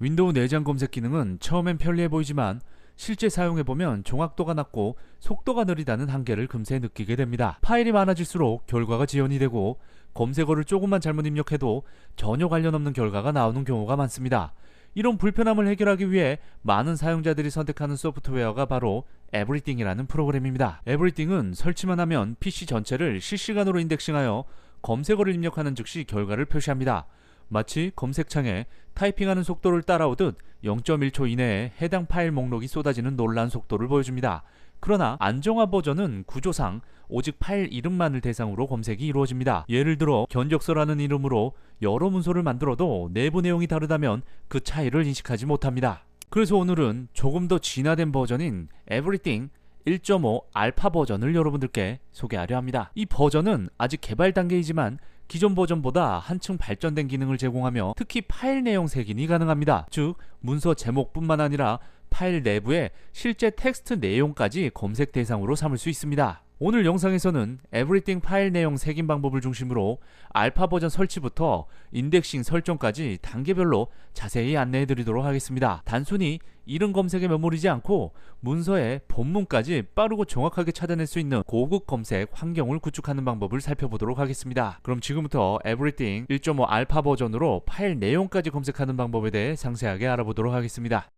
윈도우 내장 검색 기능은 처음엔 편리해 보이지만 실제 사용해보면 정확도가 낮고 속도가 느리다는 한계를 금세 느끼게 됩니다. 파일이 많아질수록 결과가 지연이 되고 검색어를 조금만 잘못 입력해도 전혀 관련 없는 결과가 나오는 경우가 많습니다. 이런 불편함을 해결하기 위해 많은 사용자들이 선택하는 소프트웨어가 바로 에브리띵이라는 프로그램입니다. 에브리띵은 설치만 하면 PC 전체를 실시간으로 인덱싱하여 검색어를 입력하는 즉시 결과를 표시합니다. 마치 검색창에 타이핑하는 속도를 따라오듯 0.1초 이내에 해당 파일 목록이 쏟아지는 놀라운 속도를 보여줍니다. 그러나 안정화 버전은 구조상 오직 파일 이름만을 대상으로 검색이 이루어집니다. 예를 들어 견적서라는 이름으로 여러 문서를 만들어도 내부 내용이 다르다면 그 차이를 인식하지 못합니다. 그래서 오늘은 조금 더 진화된 버전인 Everything 1.5 알파 버전을 여러분들께 소개하려 합니다. 이 버전은 아직 개발 단계이지만 기존 버전보다 한층 발전된 기능을 제공하며 특히 파일 내용 색인이 가능합니다. 즉 문서 제목뿐만 아니라 파일 내부의 실제 텍스트 내용까지 검색 대상으로 삼을 수 있습니다. 오늘 영상에서는 에브리띵 파일 내용 색인 방법을 중심으로 알파 버전 설치부터 인덱싱 설정까지 단계별로 자세히 안내해 드리도록 하겠습니다. 단순히 이름 검색에 머무르지 않고 문서의 본문까지 빠르고 정확하게 찾아낼 수 있는 고급 검색 환경을 구축하는 방법을 살펴보도록 하겠습니다. 그럼 지금부터 에브리띵 1.5 알파 버전으로 파일 내용까지 검색하는 방법에 대해 상세하게 알아보도록 하겠습니다.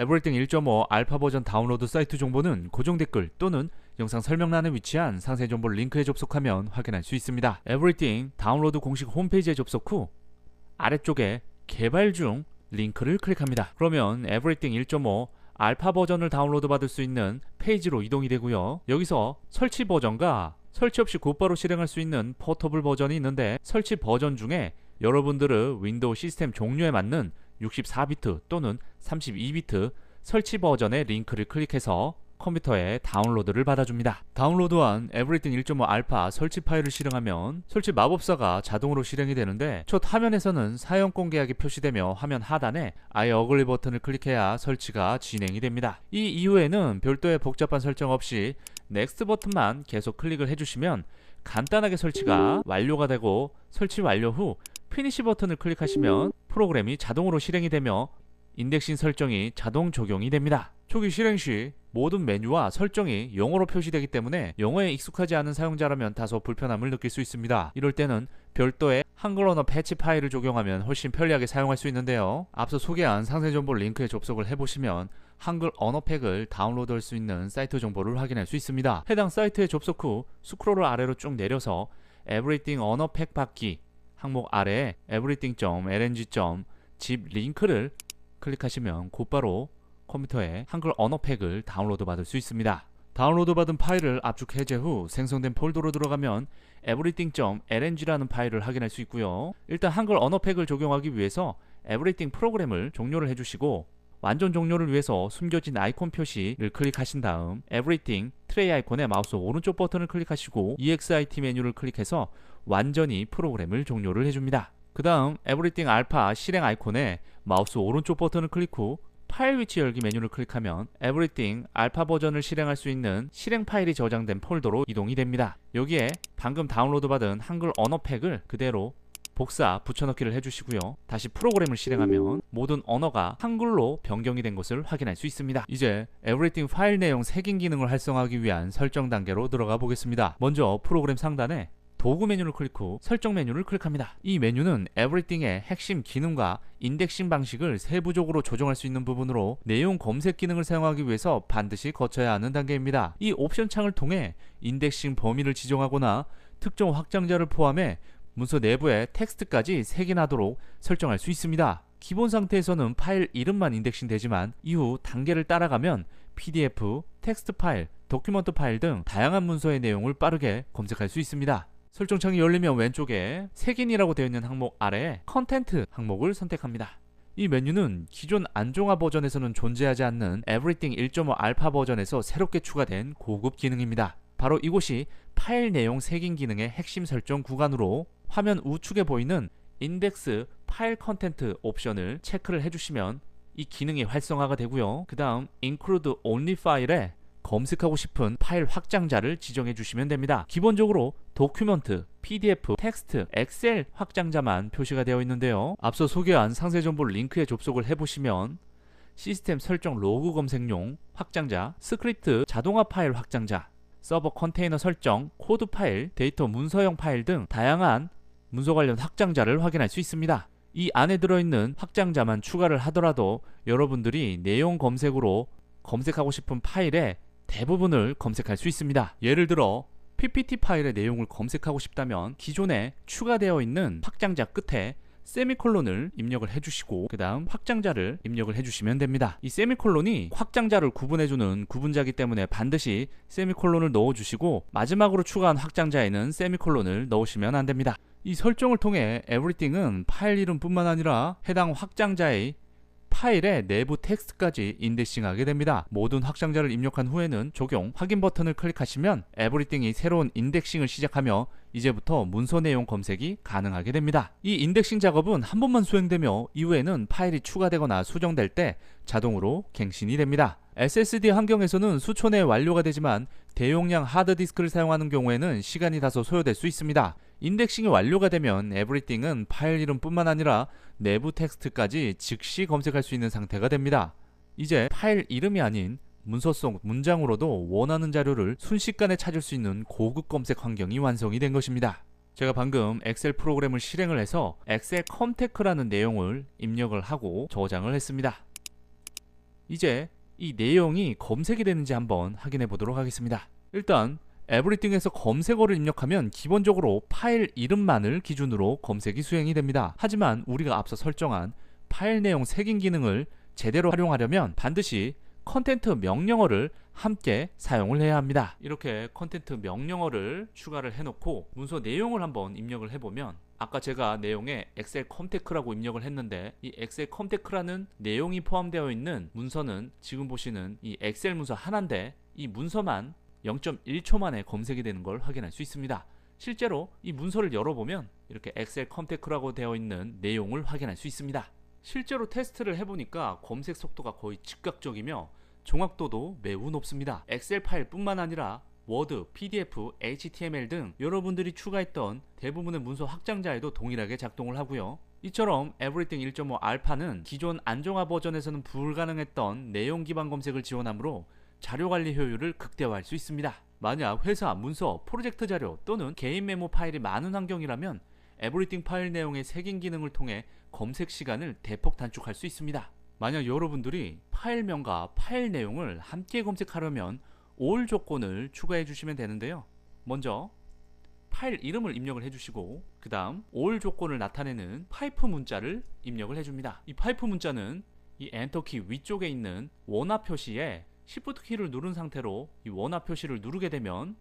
에브리띵 1.5 알파 버전 다운로드 사이트 정보는 고정 댓글 또는 영상 설명란에 위치한 상세 정보 링크에 접속하면 확인할 수 있습니다. 에브리띵 다운로드 공식 홈페이지에 접속 후 아래쪽에 개발 중 링크를 클릭합니다. 그러면 에브리띵 1.5 알파 버전을 다운로드 받을 수 있는 페이지로 이동이 되고요. 여기서 설치 버전과 설치 없이 곧바로 실행할 수 있는 포터블 버전이 있는데 설치 버전 중에 여러분들의 윈도우 시스템 종류에 맞는 64비트 또는 32비트 설치 버전의 링크를 클릭해서 컴퓨터에 다운로드를 받아줍니다. 다운로드한 에브리띵 1.5 알파 설치 파일을 실행하면 설치 마법사가 자동으로 실행이 되는데 첫 화면에서는 사용권 계약이 표시되며 화면 하단에 I agree 버튼을 클릭해야 설치가 진행이 됩니다. 이 이후에는 별도의 복잡한 설정 없이 넥스트 버튼만 계속 클릭을 해주시면 간단하게 설치가 완료가 되고 설치 완료 후 피니시 버튼을 클릭하시면 프로그램이 자동으로 실행이 되며 인덱싱 설정이 자동 적용이 됩니다. 초기 실행 시 모든 메뉴와 설정이 영어로 표시되기 때문에 영어에 익숙하지 않은 사용자라면 다소 불편함을 느낄 수 있습니다. 이럴 때는 별도의 한글 언어 패치 파일을 적용하면 훨씬 편리하게 사용할 수 있는데요. 앞서 소개한 상세 정보 링크에 접속을 해보시면 한글 언어팩을 다운로드할 수 있는 사이트 정보를 확인할 수 있습니다. 해당 사이트에 접속 후 스크롤을 아래로 쭉 내려서 에브리띵 언어팩 받기 항목 아래에 everything.lng.zip 링크를 클릭하시면 곧바로 컴퓨터에 한글 언어팩을 다운로드 받을 수 있습니다. 다운로드 받은 파일을 압축 해제 후 생성된 폴더로 들어가면 everything.lng라는 파일을 확인할 수 있고요. 일단 한글 언어팩을 적용하기 위해서 everything 프로그램을 종료를 해주시고 완전 종료를 위해서 숨겨진 아이콘 표시를 클릭하신 다음 everything 트레이 아이콘의 마우스 오른쪽 버튼을 클릭하시고 exit 메뉴를 클릭해서 완전히 프로그램을 종료를 해줍니다. 그 다음 에브리띵 알파 실행 아이콘에 마우스 오른쪽 버튼을 클릭 후 파일 위치 열기 메뉴를 클릭하면 에브리띵 알파 버전을 실행할 수 있는 실행 파일이 저장된 폴더로 이동이 됩니다. 여기에 방금 다운로드 받은 한글 언어팩을 그대로 복사 붙여넣기를 해주시고요. 다시 프로그램을 실행하면 모든 언어가 한글로 변경이 된 것을 확인할 수 있습니다. 이제 에브리띵 파일 내용 색인 기능을 활성화하기 위한 설정 단계로 들어가 보겠습니다. 먼저 프로그램 상단에 도구 메뉴를 클릭 후 설정 메뉴를 클릭합니다. 이 메뉴는 에브리띵의 핵심 기능과 인덱싱 방식을 세부적으로 조정할 수 있는 부분으로 내용 검색 기능을 사용하기 위해서 반드시 거쳐야 하는 단계입니다. 이 옵션 창을 통해 인덱싱 범위를 지정하거나 특정 확장자를 포함해 문서 내부의 텍스트까지 색인하도록 설정할 수 있습니다. 기본 상태에서는 파일 이름만 인덱싱 되지만 이후 단계를 따라가면 PDF, 텍스트 파일, 도큐먼트 파일 등 다양한 문서의 내용을 빠르게 검색할 수 있습니다. 설정창이 열리면 왼쪽에 색인이라고 되어 있는 항목 아래에 컨텐트 항목을 선택합니다. 이 메뉴는 기존 안정화 버전에서는 존재하지 않는 에브리띵 1.5 알파 버전에서 새롭게 추가된 고급 기능입니다. 바로 이곳이 파일 내용 색인 기능의 핵심 설정 구간으로 화면 우측에 보이는 인덱스 파일 컨텐트 옵션을 체크를 해주시면 이 기능이 활성화가 되고요. 그 다음 include only 파일에 검색하고 싶은 파일 확장자를 지정해 주시면 됩니다. 기본적으로 도큐먼트, PDF, 텍스트, 엑셀 확장자만 표시가 되어 있는데요. 앞서 소개한 상세 정보 링크에 접속을 해보시면 시스템 설정 로그 검색용 확장자, 스크립트 자동화 파일 확장자, 서버 컨테이너 설정, 코드 파일, 데이터 문서형 파일 등 다양한 문서 관련 확장자를 확인할 수 있습니다. 이 안에 들어있는 확장자만 추가를 하더라도 여러분들이 내용 검색으로 검색하고 싶은 파일의 대부분을 검색할 수 있습니다. 예를 들어 PPT 파일의 내용을 검색하고 싶다면 기존에 추가되어 있는 확장자 끝에 세미콜론을 입력을 해주시고 그 다음 확장자를 입력을 해주시면 됩니다. 이 세미콜론이 확장자를 구분해주는 구분자이기 때문에 반드시 세미콜론을 넣어주시고 마지막으로 추가한 확장자에는 세미콜론을 넣으시면 안됩니다. 이 설정을 통해 에브리띵은 파일 이름뿐만 아니라 해당 확장자의 파일의 내부 텍스트까지 인덱싱하게 됩니다. 모든 확장자를 입력한 후에는 적용 확인 버튼을 클릭하시면 에브리띵이 새로운 인덱싱을 시작하며 이제부터 문서 내용 검색이 가능하게 됩니다. 이 인덱싱 작업은 한 번만 수행되며 이후에는 파일이 추가되거나 수정될 때 자동으로 갱신이 됩니다. SSD 환경에서는 수초 내에 완료가 되지만 대용량 하드디스크를 사용하는 경우에는 시간이 다소 소요될 수 있습니다. 인덱싱이 완료가 되면 에브리띵은 파일 이름뿐만 아니라 내부 텍스트까지 즉시 검색할 수 있는 상태가 됩니다. 이제 파일 이름이 아닌 문서 속 문장으로도 원하는 자료를 순식간에 찾을 수 있는 고급 검색 환경이 완성이 된 것입니다. 제가 방금 엑셀 프로그램을 실행을 해서 엑셀 컴테크라는 내용을 입력을 하고 저장을 했습니다. 이제 이 내용이 검색이 되는지 한번 확인해 보도록 하겠습니다. 일단 에브리띵에서 검색어를 입력하면 기본적으로 파일 이름만을 기준으로 검색이 수행이 됩니다. 하지만 우리가 앞서 설정한 파일 내용 색인 기능을 제대로 활용하려면 반드시 컨텐트 명령어를 함께 사용을 해야 합니다. 이렇게 컨텐트 명령어를 추가를 해놓고 문서 내용을 한번 입력을 해보면 아까 제가 내용에 엑셀 컴테크라고 입력을 했는데 이 엑셀 컴테크라는 내용이 포함되어 있는 문서는 지금 보시는 이 엑셀 문서 하나인데 이 문서만 0.1초 만에 검색이 되는 걸 확인할 수 있습니다. 실제로 이 문서를 열어보면 이렇게 엑셀 컴테크라고 되어 있는 내용을 확인할 수 있습니다. 실제로 테스트를 해보니까 검색 속도가 거의 즉각적이며 정확도도 매우 높습니다. 엑셀 파일 뿐만 아니라 워드, PDF, HTML 등 여러분들이 추가했던 대부분의 문서 확장자에도 동일하게 작동을 하고요. 이처럼 에브리띵 1.5 알파는 기존 안정화 버전에서는 불가능했던 내용 기반 검색을 지원하므로 자료관리 효율을 극대화할 수 있습니다. 만약 회사, 문서, 프로젝트 자료 또는 개인 메모 파일이 많은 환경이라면 에브리띵 파일 내용의 색인 기능을 통해 검색 시간을 대폭 단축할 수 있습니다. 만약 여러분들이 파일명과 파일 내용을 함께 검색하려면 all 조건을 추가해 주시면 되는데요. 먼저 파일 이름을 입력을 해주시고 그 다음 all 조건을 나타내는 파이프 문자를 입력을 해줍니다. 이 파이프 문자는 이 엔터키 위쪽에 있는 원화 표시에 Shift 키를 누른 상태로 이 원화 표시를 누르게 되면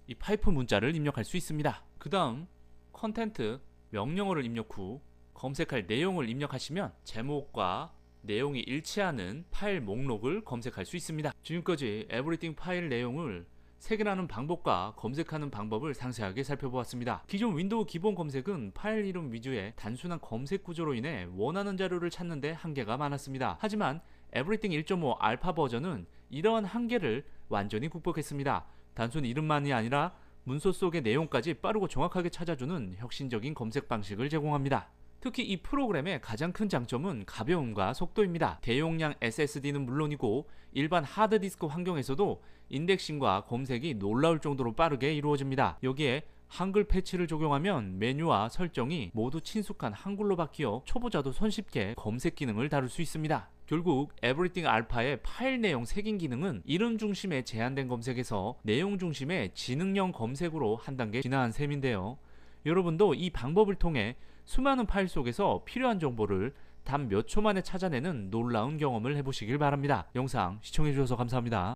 이 파이프 문자를 입력할 수 있습니다. 그 다음 컨텐트 명령어를 입력 후 검색할 내용을 입력하시면 제목과 내용이 일치하는 파일 목록을 검색할 수 있습니다. 지금까지 에브리띵 파일 내용을 색인하는 방법과 검색하는 방법을 상세하게 살펴보았습니다. 기존 윈도우 기본 검색은 파일 이름 위주의 단순한 검색 구조로 인해 원하는 자료를 찾는 데 한계가 많았습니다. 하지만 에브리띵 1.5 알파 버전은 이러한 한계를 완전히 극복했습니다. 단순 이름만이 아니라 문서 속의 내용까지 빠르고 정확하게 찾아주는 혁신적인 검색 방식을 제공합니다. 특히 이 프로그램의 가장 큰 장점은 가벼움과 속도입니다. 대용량 SSD는 물론이고 일반 하드디스크 환경에서도 인덱싱과 검색이 놀라울 정도로 빠르게 이루어집니다. 여기에 한글 패치를 적용하면 메뉴와 설정이 모두 친숙한 한글로 바뀌어 초보자도 손쉽게 검색 기능을 다룰 수 있습니다. 결국 에브리띵 알파의 파일 내용 색인 기능은 이름 중심의 제한된 검색에서 내용 중심의 지능형 검색으로 한 단계 진화한 셈인데요. 여러분도 이 방법을 통해 수많은 파일 속에서 필요한 정보를 단 몇 초 만에 찾아내는 놀라운 경험을 해보시길 바랍니다. 영상 시청해주셔서 감사합니다.